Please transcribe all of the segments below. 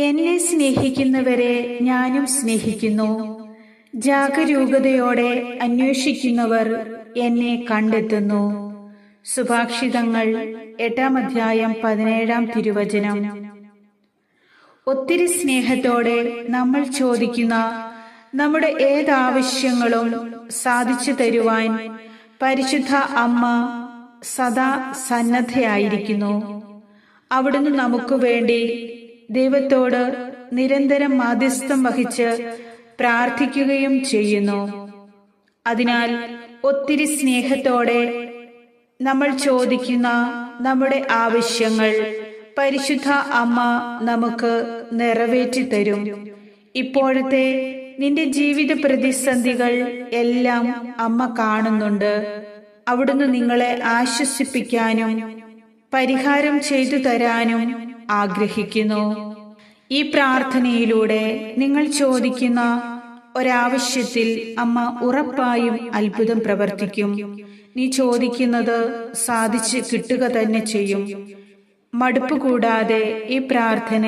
എന്നെ സ്നേഹിക്കുന്നവരെ ഞാനും സ്നേഹിക്കുന്നു. ജാഗരൂകതയോടെ അന്വേഷിക്കുന്നവർ എന്നെ കണ്ടെത്തുന്നു. സുഭാഷിതങ്ങൾ 8-ാം അധ്യായം 17-ാം തിരുവചനം. ഒത്തിരി സ്നേഹത്തോടെ നമ്മൾ ചോദിക്കുന്ന നമ്മുടെ ഏതാവശ്യങ്ങളും സാധിച്ചു തരുവാൻ പരിശുദ്ധ അമ്മ സദാ സന്നദ്ധയായിരിക്കുന്നു. അവിടുന്ന് നമുക്ക് വേണ്ടി ദൈവത്തോട് നിരന്തരം മാധ്യസ്ഥം വഹിച്ച് പ്രാർത്ഥിക്കുകയും ചെയ്യുന്നു. അതിനാൽ ഒത്തിരി സ്നേഹത്തോടെ നമ്മൾ ചോദിക്കുന്ന നമ്മുടെ ആവശ്യങ്ങൾ പരിശുദ്ധ അമ്മ നമുക്ക് നിറവേറ്റി തരും. ഇപ്പോഴത്തെ നിന്റെ ജീവിത പ്രതിസന്ധികൾ എല്ലാം അമ്മ കാണുന്നുണ്ട്. അവിടുന്ന് നിങ്ങളെ ആശ്വസിപ്പിക്കാനും പരിഹാരം ചെയ്തു തരാനും ആഗ്രഹിക്കുന്നു. ഈ പ്രാർത്ഥനയിലൂടെ നിങ്ങൾ ചോദിക്കുന്ന ഒരാവശ്യത്തിൽ അമ്മ ഉറപ്പായും അത്ഭുതം പ്രവർത്തിക്കും. നീ ചോദിക്കുന്നത് സാധിച്ചു കിട്ടുക തന്നെ ചെയ്യും. മടുപ്പ് കൂടാതെ ഈ പ്രാർത്ഥന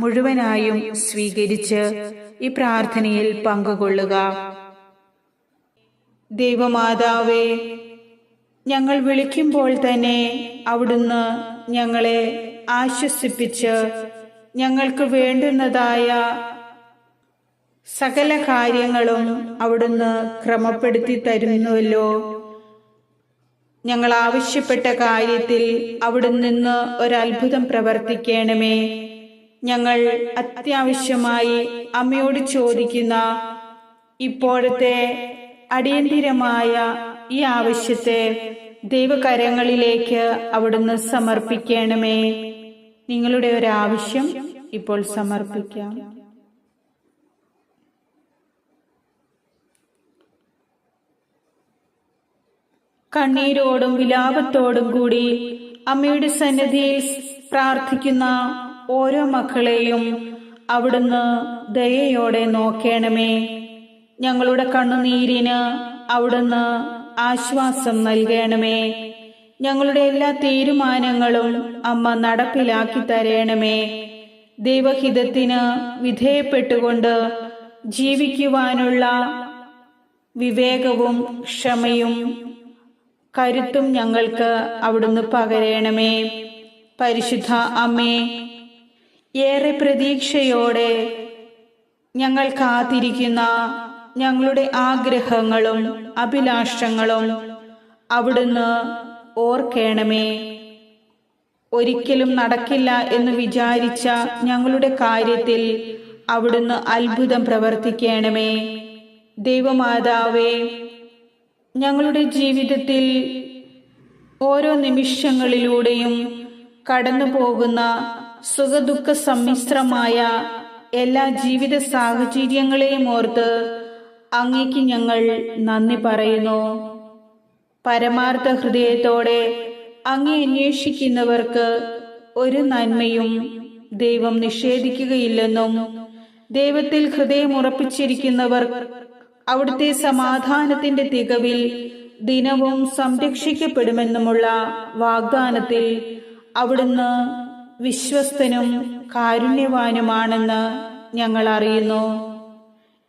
മുഴുവനായും സ്വീകരിച്ച് ഈ പ്രാർത്ഥനയിൽ പങ്കുകൊള്ളുക. ദൈവമാതാവേ, ഞങ്ങൾ വിളിക്കുമ്പോൾ തന്നെ അവിടുന്ന് ഞങ്ങളെ ആശ്വസിപ്പിച്ച് ഞങ്ങൾക്ക് വേണ്ടുന്നതായ സകല കാര്യങ്ങളും അവിടുന്ന് ക്രമപ്പെടുത്തി തരുന്നുവല്ലോ. ഞങ്ങൾ ആവശ്യപ്പെട്ട കാര്യത്തിൽ അവിടുന്ന് നിന്ന് ഒരത്ഭുതം പ്രവർത്തിക്കണമേ. ഞങ്ങൾ അത്യാവശ്യമായി അമ്മയോട് ചോദിക്കുന്ന ഇപ്പോഴത്തെ അടിയന്തിരമായ ഈ ആവശ്യത്തെ ദൈവകരങ്ങളിലേക്ക് അവിടുന്ന് സമർപ്പിക്കണമേ. നിങ്ങളുടെ ഒരാവശ്യം ഇപ്പോൾ സമർപ്പിക്കാം. കണ്ണീരോടും വിലാപത്തോടും കൂടി അമ്മയുടെ സന്നിധിയിൽ പ്രാർത്ഥിക്കുന്ന ഓരോ മക്കളെയും അവിടുന്ന് ദയയോടെ നോക്കണമേ. ഞങ്ങളുടെ കണ്ണുനീരിന് അവിടുന്ന് ആശ്വാസം നൽകണമേ. ഞങ്ങളുടെ എല്ലാ തീരുമാനങ്ങളും അമ്മ നടപ്പിലാക്കി തരണമേ. ദൈവഹിതത്തിന് വിധേയപ്പെട്ടുകൊണ്ട് ജീവിക്കുവാനുള്ള വിവേകവും ക്ഷമയും കരുത്തും ഞങ്ങൾക്ക് അവിടുന്ന് പകരണമേ. പരിശുദ്ധ അമ്മേ, ഏറെ പ്രതീക്ഷയോടെ ഞങ്ങൾ കാത്തിരിക്കുന്ന ഞങ്ങളുടെ ആഗ്രഹങ്ങളും അഭിലാഷങ്ങളും അവിടുന്ന് ഓർക്കണമേ. ഒരിക്കലും നടക്കില്ല എന്ന് വിചാരിച്ച ഞങ്ങളുടെ കാര്യത്തിൽ അവിടുന്ന് അത്ഭുതം പ്രവർത്തിക്കണമേ. ദൈവമാതാവേ, ഞങ്ങളുടെ ജീവിതത്തിൽ ഓരോ നിമിഷങ്ങളിലൂടെയും കടന്നു പോകുന്ന സുഖദുഃഖ സമ്മിശ്രമായ എല്ലാ ജീവിത സാഹചര്യങ്ങളെയും ഓർത്ത് അങ്ങേക്ക് ഞങ്ങൾ നന്ദി പറയുന്നു. പരമാർത്ഥ ഹൃദയത്തോടെ അങ്ങേ അന്വേഷിക്കുന്നവർക്ക് ഒരു നന്മയും ദൈവം നിഷേധിക്കുകയില്ലെന്നും ദൈവത്തിൽ ഹൃദയം ഉറപ്പിച്ചിരിക്കുന്നവർ അവിടുത്തെ സമാധാനത്തിന്റെ തികവിൽ ദിനവും സംരക്ഷിക്കപ്പെടുമെന്നുമുള്ള വാഗ്ദാനത്തിൽ അവിടുന്ന് വിശ്വസ്തനും കാരുണ്യവാനുമാണെന്ന് ഞങ്ങൾ അറിയുന്നു.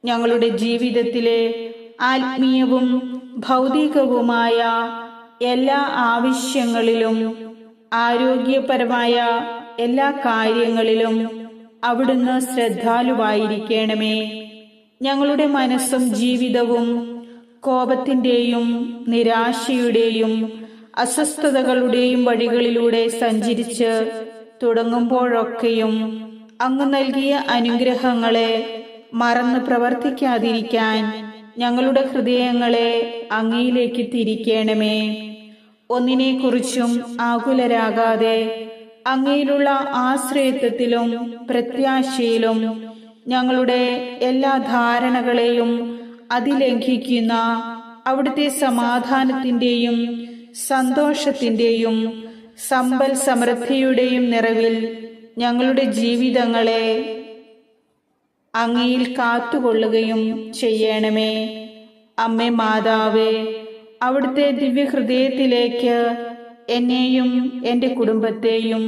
ഞങ്ങളുടെ ജീവിതത്തിലെ ആത്മീയവും ഭൗതികവുമായ എല്ലാ ആവശ്യങ്ങളിലും ആരോഗ്യപരമായ എല്ലാ കാര്യങ്ങളിലും അവിടുന്ന് ശ്രദ്ധാലുവായിരിക്കണമേ. ഞങ്ങളുടെ മനസ്സും ജീവിതവും കോപത്തിന്റെയും നിരാശയുടെയും അസ്വസ്ഥതകളുടെയും വഴികളിലൂടെ സഞ്ചരിച്ച് തുടങ്ങുമ്പോഴൊക്കെയും അങ്ങ് നൽകിയ അനുഗ്രഹങ്ങളെ മറന്ന് പ്രവർത്തിക്കാതിരിക്കാൻ ഞങ്ങളുടെ ഹൃദയങ്ങളെ അങ്ങയിലേക്ക് തിരിക്കണമേ. ഒന്നിനെക്കുറിച്ചും ആകുലരാകാതെ അങ്ങയിലുള്ള ആശ്രയത്വത്തിലും പ്രത്യാശയിലും ഞങ്ങളുടെ എല്ലാ ധാരണകളെയും അതിലംഘിക്കുന്ന അവിടുത്തെ സമാധാനത്തിന്റെയും സന്തോഷത്തിന്റെയും സമ്പൽ സമൃദ്ധിയുടെയും നിറവിൽ ഞങ്ങളുടെ ജീവിതങ്ങളെ അങ്ങയിൽ കാത്തുകൊള്ളുകയും ചെയ്യണമേ. അമ്മേ മാതാവേ, അവിടുത്തെ ദിവ്യഹൃദയത്തിലേക്ക് എന്നെയും എൻ്റെ കുടുംബത്തെയും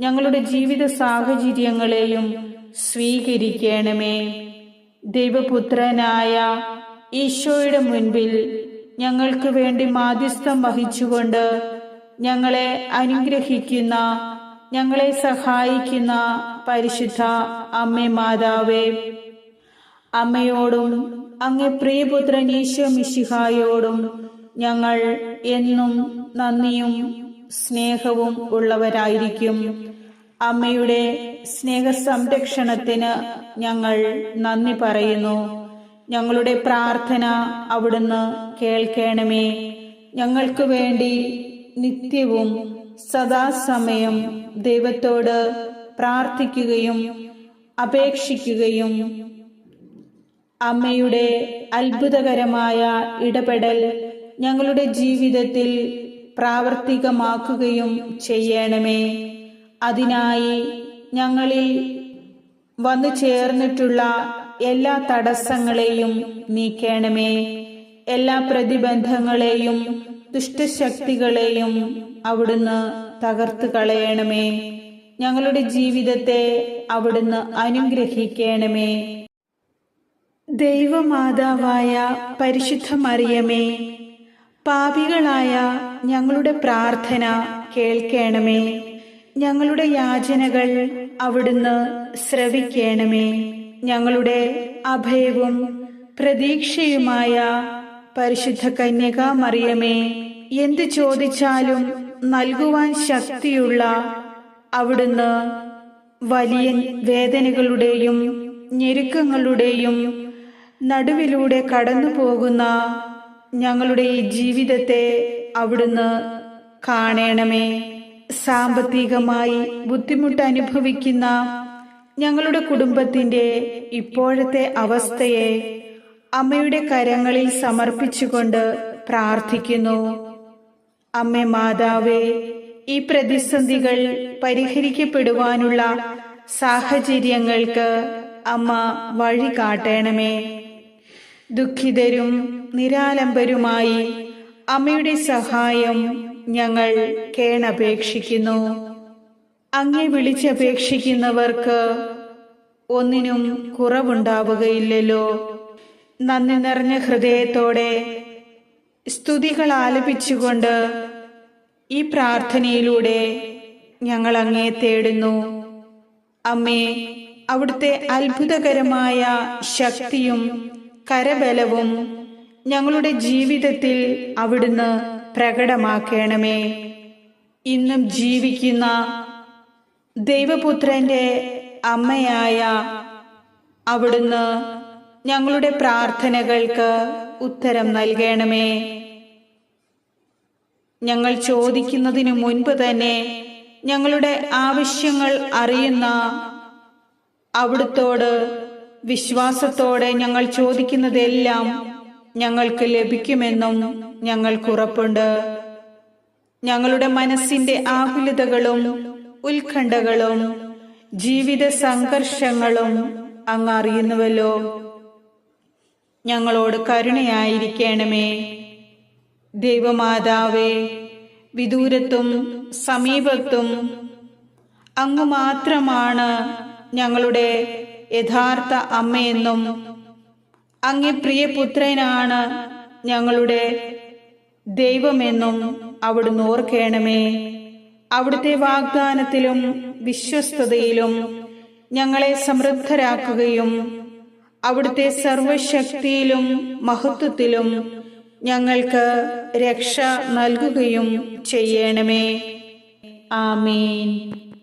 ഞങ്ങളുടെ ജീവിത സാഹചര്യങ്ങളെയും സ്വീകരിക്കണമേ. ദൈവപുത്രനായ ഈശോയുടെ മുൻപിൽ ഞങ്ങൾക്ക് വേണ്ടി മാധ്യസ്ഥം വഹിച്ചുകൊണ്ട് ഞങ്ങളെ അനുഗ്രഹിക്കുന്ന, ഞങ്ങളെ സഹായിക്കുന്ന പരിശുദ്ധ അമ്മേ മാതാവേ, അമ്മയോടും അങ്ങേ പ്രിയപുത്രൻ ഈശോ മിശിഹായോടും ഞങ്ങൾ എന്നും നന്ദിയും സ്നേഹവും ഉള്ളവരായിരിക്കും. അമ്മയുടെ സ്നേഹ സംരക്ഷണത്തിന് ഞങ്ങൾ നന്ദി പറയുന്നു. ഞങ്ങളുടെ പ്രാർത്ഥന അവിടുന്ന് കേൾക്കണമേ. ഞങ്ങൾക്ക് വേണ്ടി നിത്യവും സദാസമയം ദൈവത്തോട് പ്രാർത്ഥിക്കുകയും അപേക്ഷിക്കുകയും അമ്മയുടെ അത്ഭുതകരമായ ഇടപെടൽ ഞങ്ങളുടെ ജീവിതത്തിൽ പ്രാവർത്തികമാക്കുകയും ചെയ്യണമേ. അതിനായി ഞങ്ങളിൽ വന്നു ചേർന്നിട്ടുള്ള എല്ലാ തടസ്സങ്ങളെയും നീക്കണമേ. എല്ലാ പ്രതിബന്ധങ്ങളെയും ദുഷ്ടശക്തികളെയും അവിടുന്ന് തകർത്ത് കളയണമേ. ഞങ്ങളുടെ ജീവിതത്തെ അവിടുന്ന് അനുഗ്രഹിക്കണമേ. ദൈവമാതാവായ പരിശുദ്ധ മറിയമേ, പാപികളായ ഞങ്ങളുടെ പ്രാർത്ഥന കേൾക്കണമേ. ഞങ്ങളുടെ യാചനകൾ അവിടുന്ന് ശ്രവിക്കണമേ. ഞങ്ങളുടെ അഭയവും പ്രതീക്ഷയുമായ പരിശുദ്ധ കന്യകാ മറിയമേ, എന്ത് ചോദിച്ചാലും നൽകുവാൻ ശക്തിയുള്ള അവിടുന്ന് വലിയ വേദനകളുടെയും ഞെരുക്കങ്ങളുടെയും നടുവിലൂടെ കടന്നു പോകുന്ന ഞങ്ങളുടെ ഈ ജീവിതത്തെ അവിടുന്ന് കാണണമേ. സാമ്പത്തികമായി ബുദ്ധിമുട്ട് അനുഭവിക്കുന്ന ഞങ്ങളുടെ കുടുംബത്തിന്റെ ഇപ്പോഴത്തെ അവസ്ഥയെ അമ്മയുടെ കരങ്ങളിൽ സമർപ്പിച്ചുകൊണ്ട് പ്രാർത്ഥിക്കുന്നു. അമ്മേ മാതാവേ, ഈ പ്രതിസന്ധികൾ പരിഹരിക്കപ്പെടുവാനുള്ള സാഹചര്യങ്ങൾക്ക് അമ്മ വഴി കാട്ടണമേ. ദുഃഖിതരും നിരാലംബരുമായി അമ്മയുടെ സഹായം ഞങ്ങൾ കേണപേക്ഷിക്കുന്നു. അങ്ങേ വിളിച്ചപേക്ഷിക്കുന്നവർക്ക് ഒന്നിനും കുറവുണ്ടാവുകയില്ലല്ലോ. നന്ദി നിറഞ്ഞ ഹൃദയത്തോടെ സ്തുതികൾ ആലപിച്ചുകൊണ്ട് ഈ പ്രാർത്ഥനയിലൂടെ ഞങ്ങൾ അങ്ങേ തേടുന്നു. അമ്മേ, അവിടുത്തെ അത്ഭുതകരമായ ശക്തിയും കരബലവും ഞങ്ങളുടെ ജീവിതത്തിൽ അവിടുന്ന് പ്രകടമാക്കണമേ. ഇന്നും ജീവിക്കുന്ന ദൈവപുത്രന്റെ അമ്മയായ അവിടുന്ന് ഞങ്ങളുടെ പ്രാർത്ഥനകൾക്ക് ഉത്തരം നൽകണമേ. ഞങ്ങൾ ചോദിക്കുന്നതിനു മുൻപ് തന്നെ ഞങ്ങളുടെ ആവശ്യങ്ങൾ അറിയുന്ന അവിടുത്തോട് വിശ്വാസത്തോടെ ഞങ്ങൾ ചോദിക്കുന്നതെല്ലാം ഞങ്ങൾക്ക് ലഭിക്കുമെന്നും ഞങ്ങൾക്ക് ഉറപ്പുണ്ട്. ഞങ്ങളുടെ മനസ്സിന്റെ ആകുലതകളും ഉത്കണ്ഠകളും ജീവിത സംഘർഷങ്ങളും അങ്ങ് അറിയുന്നുവല്ലോ. ഞങ്ങളോട് കരുണയായിരിക്കണമേ. ദൈവമാതാവേ, വിദൂരത്തും സമീപത്തും അങ്ങ് മാത്രമാണ് ഞങ്ങളുടെ യഥാർത്ഥ അമ്മയെന്നും അങ്ങേ പ്രിയപുത്രനാണ് ഞങ്ങളുടെ ദൈവമെന്നും അവിടുന്ന് ഓർക്കണമേ. അവിടുത്തെ വാഗ്ദാനത്തിലും വിശ്വസ്തതയിലും ഞങ്ങളെ സമൃദ്ധരാക്കുകയും അവിടുത്തെ സർവശക്തിയിലും മഹത്വത്തിലും ഞങ്ങൾക്ക് രക്ഷ നൽകുകയും ചെയ്യണമേ. ആമേൻ.